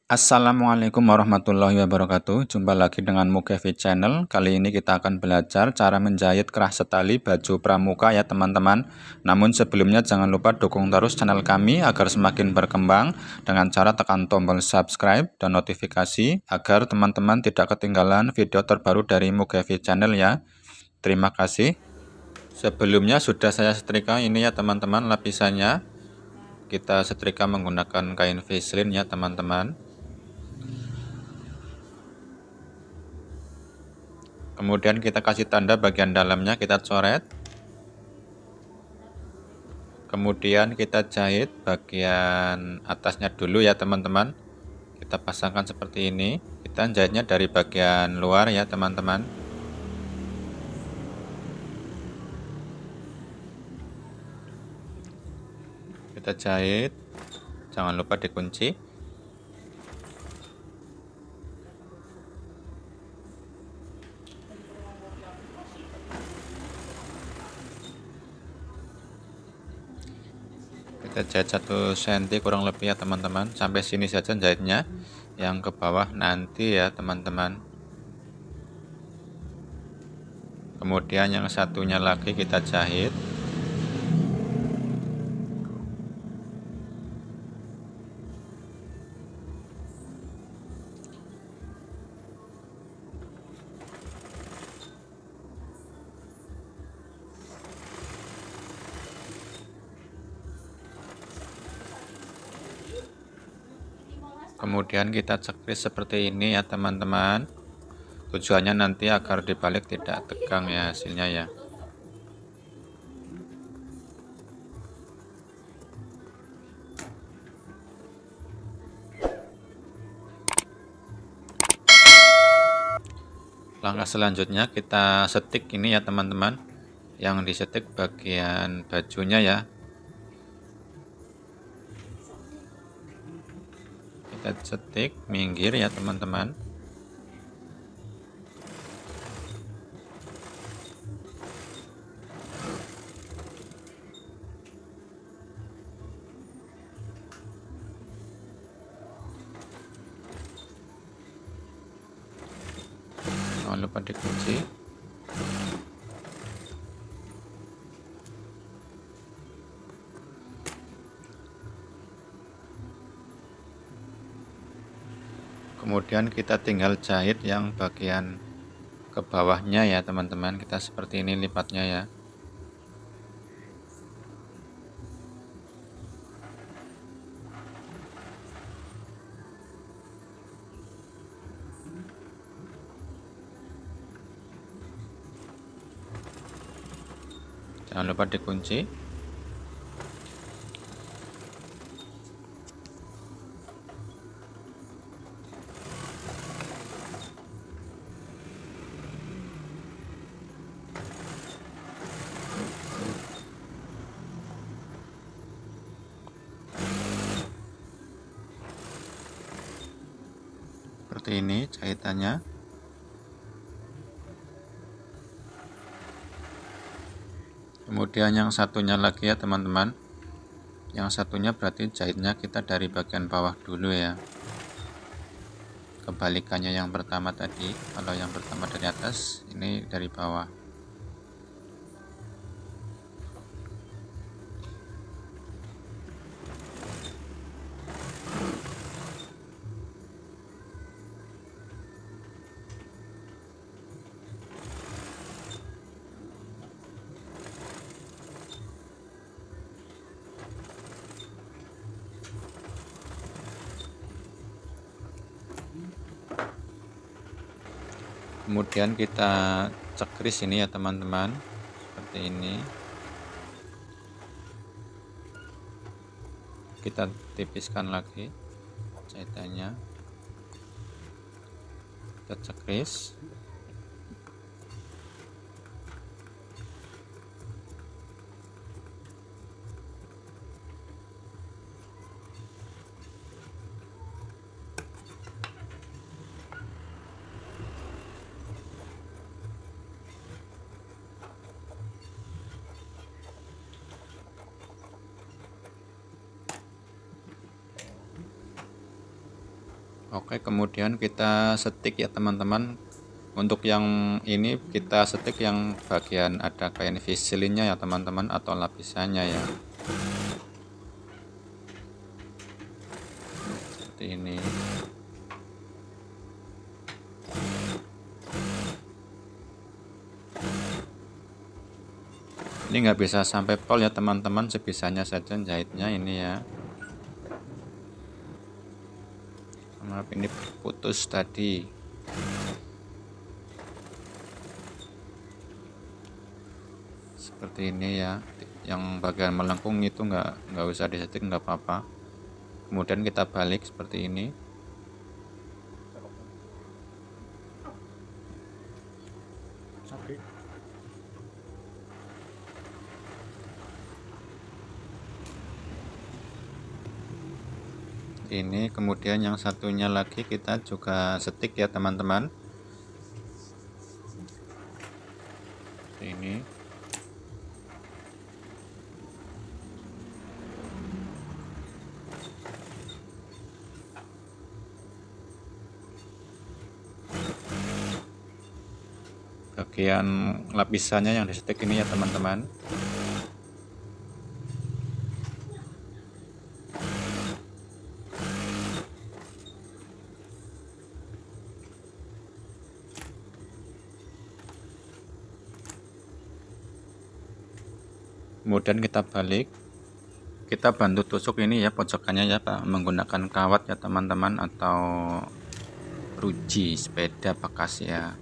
Assalamualaikum warahmatullahi wabarakatuh. Jumpa lagi dengan Mukevi Channel. Kali ini kita akan belajar cara menjahit kerah setali baju pramuka ya teman-teman. Namun sebelumnya jangan lupa dukung terus channel kami agar semakin berkembang dengan cara tekan tombol subscribe dan notifikasi agar teman-teman tidak ketinggalan video terbaru dari Mukevi Channel ya. Terima kasih. Sebelumnya sudah saya setrika ini ya teman-teman lapisannya. Kita setrika menggunakan kain Vaseline ya teman-teman. Kemudian kita kasih tanda bagian dalamnya, kita coret. Kemudian kita jahit bagian atasnya dulu ya teman-teman. Kita pasangkan seperti ini. Kita jahitnya dari bagian luar ya teman-teman. Kita jahit, jangan lupa dikunci. Kita jahit 1 cm kurang lebih ya teman-teman, sampai sini saja jahitnya, yang ke bawah nanti ya teman-teman. Kemudian yang satunya lagi kita jahit. Kemudian kita cekris seperti ini ya teman-teman. Tujuannya nanti agar dibalik tidak tegang ya hasilnya ya. Langkah selanjutnya kita setik ini ya teman-teman. Yang disetik bagian bajunya ya. Kita setik minggir ya teman-teman. Jangan lupa dikunci. Kemudian kita tinggal jahit yang bagian ke bawahnya ya teman-teman. Kita seperti ini lipatnya ya. Jangan lupa dikunci. Seperti ini jahitannya. Kemudian yang satunya lagi ya teman-teman. Yang satunya berarti jahitnya kita dari bagian bawah dulu ya. Kebalikannya yang pertama tadi. Kalau yang pertama dari atas, ini dari bawah. Kemudian kita cekris ini ya teman-teman, seperti ini. Kita tipiskan lagi jahitannya. Kita cekris. Oke, kemudian kita setik ya teman-teman. Untuk yang ini kita setik yang bagian ada kain visilinnya ya teman-teman, atau lapisannya ya, seperti ini. Ini nggak bisa sampai pol ya teman-teman, sebisanya saja jahitnya ini ya. Maaf, ini putus tadi. Seperti ini ya, yang bagian melengkung itu nggak usah disetik, nggak apa-apa. Kemudian kita balik seperti ini. Ini kemudian yang satunya lagi kita juga setik ya teman-teman. Ini bagian lapisannya yang disetik ini ya teman-teman. Kemudian kita balik, kita bantu tusuk ini ya pojokannya ya Pak, menggunakan kawat ya teman-teman, atau ruji sepeda bekas ya.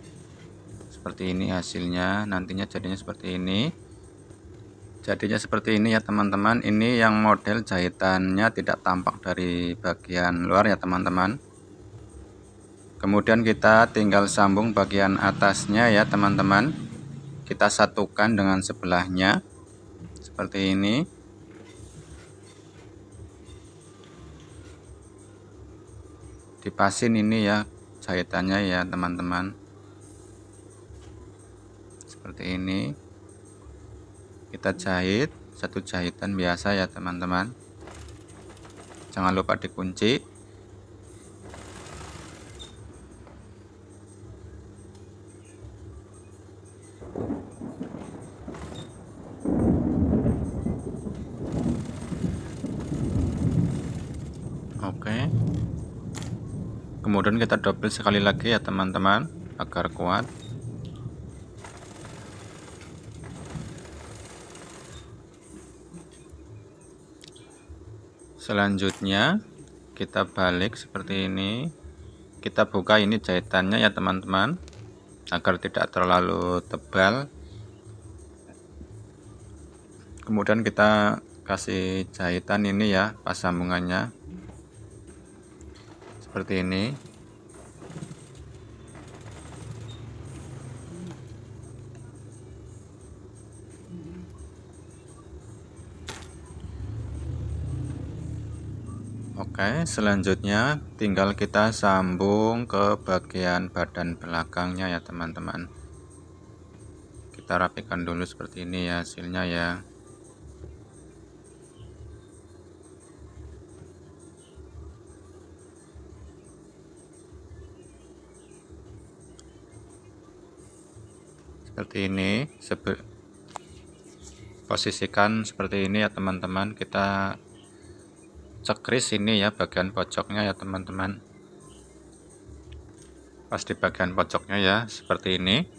Seperti ini hasilnya, nantinya jadinya seperti ini. Jadinya seperti ini ya teman-teman. Ini yang model jahitannya tidak tampak dari bagian luar ya teman-teman. Kemudian kita tinggal sambung bagian atasnya ya teman-teman. Kita satukan dengan sebelahnya seperti ini. Dipasin ini ya jahitannya ya teman-teman, seperti ini. Kita jahit satu jahitan biasa ya teman-teman, jangan lupa dikunci. Oke, kemudian kita double sekali lagi ya teman-teman agar kuat. Selanjutnya kita balik seperti ini. Kita buka ini jahitannya ya teman-teman, agar tidak terlalu tebal. Kemudian kita kasih jahitan ini ya pas sambungannya seperti ini. Oke, selanjutnya tinggal kita sambung ke bagian badan belakangnya ya teman-teman. Kita rapikan dulu seperti ini ya hasilnya ya. Seperti ini, posisikan seperti ini ya teman-teman. Kita cekris ini ya bagian pojoknya ya teman-teman, pas di bagian pojoknya ya seperti ini.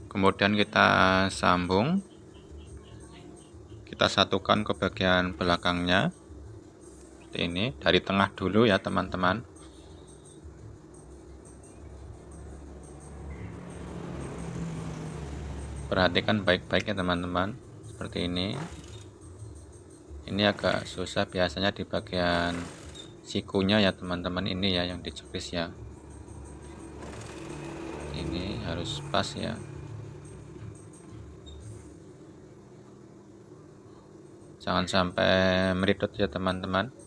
Kemudian kita sambung, kita satukan ke bagian belakangnya seperti ini, dari tengah dulu ya teman-teman. Perhatikan baik-baik ya teman-teman, seperti ini. Ini agak susah biasanya di bagian sikunya ya teman-teman, ini ya yang dicekris ya. Ini harus pas ya. Jangan sampai meridot ya teman-teman. Oke,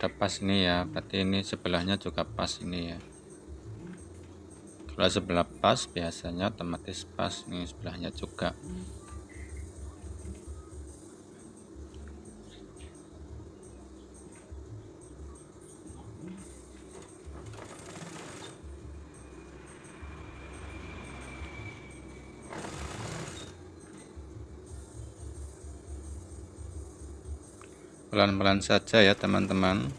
udah pas nih ya, berarti ini sebelahnya juga pas ini ya. Kalau sebelah pas biasanya otomatis pas nih sebelahnya juga. Pelan-pelan saja ya teman-teman.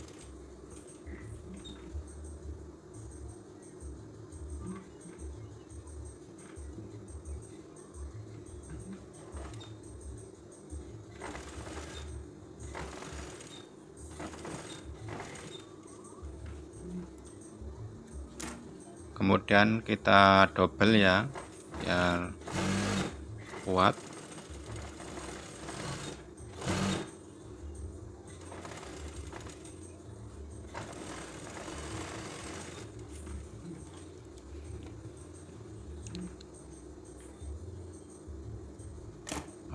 Kemudian kita double ya, biar kuat.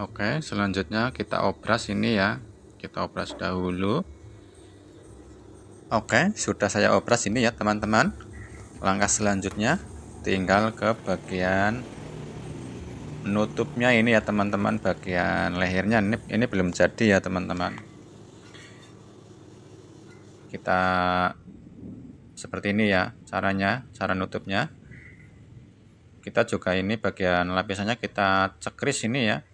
Oke, selanjutnya kita obras ini ya. Kita obras dahulu. Oke, sudah saya obras ini ya teman-teman. Langkah selanjutnya tinggal ke bagian menutupnya ini ya teman-teman, bagian lehernya ini belum jadi ya teman-teman. Kita seperti ini ya caranya, cara nutupnya. Kita juga ini bagian lapisannya kita cekris ini ya.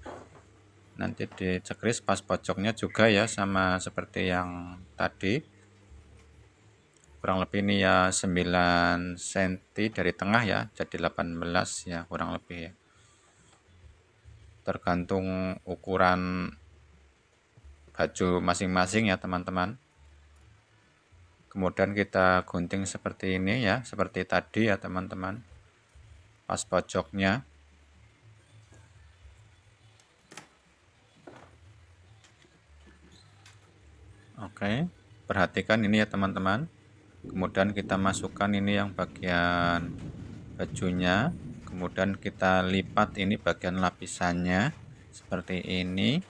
Nanti dicekris pas pojoknya juga ya, sama seperti yang tadi. Kurang lebih ini ya 9 cm dari tengah ya, jadi 18 ya kurang lebih ya. Tergantung ukuran baju masing-masing ya teman-teman. Kemudian kita gunting seperti ini ya, seperti tadi ya teman-teman. Pas pojoknya. Oke, perhatikan ini ya teman-teman. Kemudian kita masukkan ini yang bagian bajunya. Kemudian kita lipat ini bagian lapisannya seperti ini.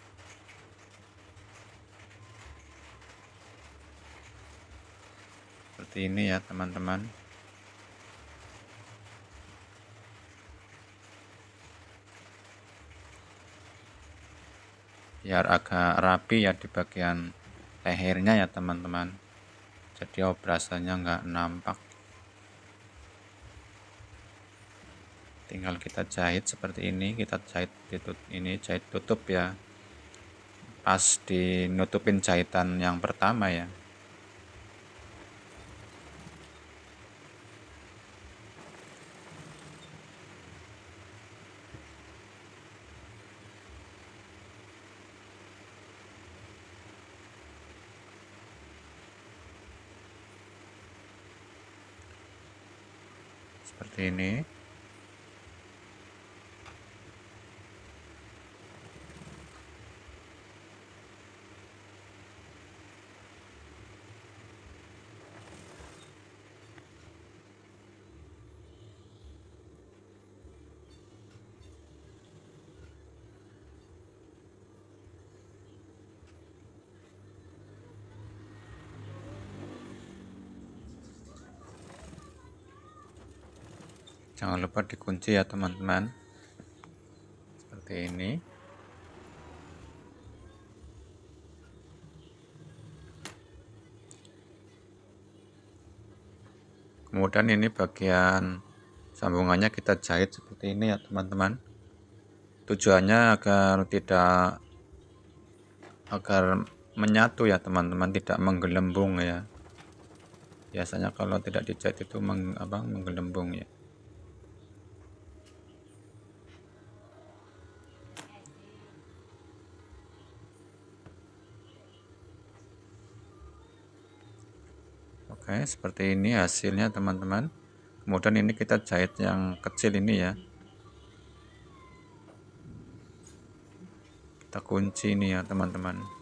Seperti ini ya teman-teman. Biar agak rapi ya di bagian lehernya ya teman-teman, jadi obrasannya nggak nampak. Tinggal kita jahit seperti ini, kita jahit ini, jahit tutup ya, pas dinutupin jahitan yang pertama ya. Seperti ini. Jangan lupa dikunci ya teman-teman, seperti ini. Kemudian ini bagian sambungannya kita jahit seperti ini ya teman-teman. Tujuannya agar menyatu ya teman-teman, tidak menggelembung ya. Biasanya kalau tidak dijahit itu menggelembung ya. Oke, seperti ini hasilnya teman-teman. Kemudian ini kita jahit yang kecil ini ya. Kita kunci ini ya teman-teman.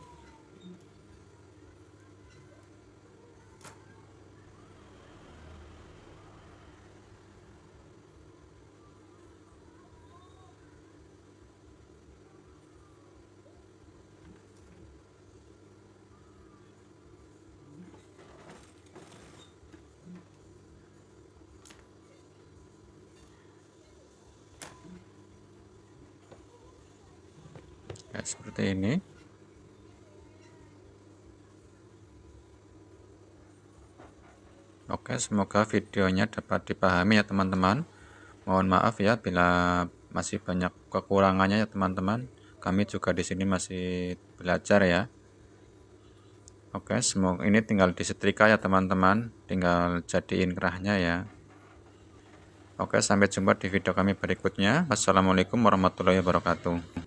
seperti ini. Oke, semoga videonya dapat dipahami ya teman-teman. Mohon maaf ya bila masih banyak kekurangannya ya teman-teman. Kami juga di sini masih belajar ya. Oke, semoga ini tinggal disetrika ya teman-teman. Tinggal jadiin kerahnya ya. Oke, sampai jumpa di video kami berikutnya. Wassalamualaikum warahmatullahi wabarakatuh.